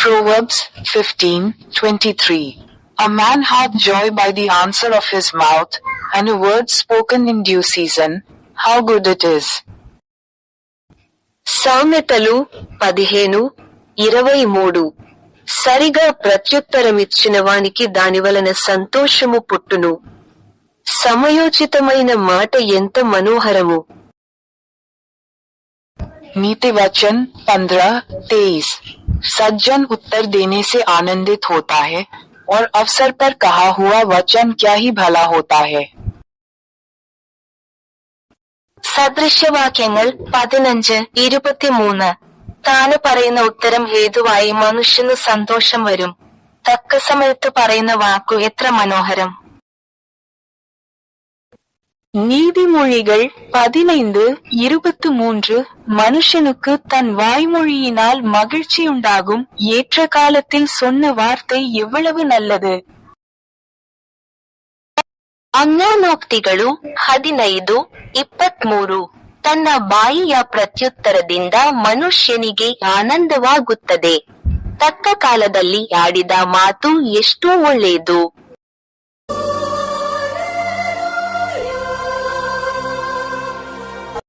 Proverbs 15:23. A man hath joy by the answer of his mouth, and a word spoken in due season. How good it is. సామెతలు 15:23. సరిగా ప్రత్యుత్తరమిచ్చిన వానికి దానివలన సంతోషము పుట్టును. సమయోచితమైన మాట ఎంత మనోహరము. नीति वचन 15:23. सज्जन उत्तर देने से आनंदित होता है, और अवसर पर कहा हुआ वचन क्या ही भला होता है. സദൃശവാക്യങ്ങൾ 15:23. താന് പറയുന്ന ഉത്തരം ഹേതുവായി മനുഷ്യന് സന്തോഷം വരും. തക്ക സമയത്ത് പറയുന്ന വാക്കു എത്ര മനോഹരം. நீதிமொழிகள் 15:23. மனுஷனுக்கு தன் வாய்மொழியினால் மகிழ்ச்சியுண்டாகும். ஏற்ற காலத்தில் சொன்ன வார்த்தை எவ்வளவு நல்லது. ಅಜ್ಞಾನೋಕ್ತಿಗಳು 15:23. ತನ್ನ ಬಾಯಿಯ ಪ್ರತ್ಯುತ್ತರದಿಂದ ಮನುಷ್ಯನಿಗೆ ಆನಂದವಾಗುತ್ತದೆ. ತಕ್ಕ ಕಾಲದಲ್ಲಿ ಆಡಿದ ಮಾತು ಎಷ್ಟೋ ಒಳ್ಳೆಯದು.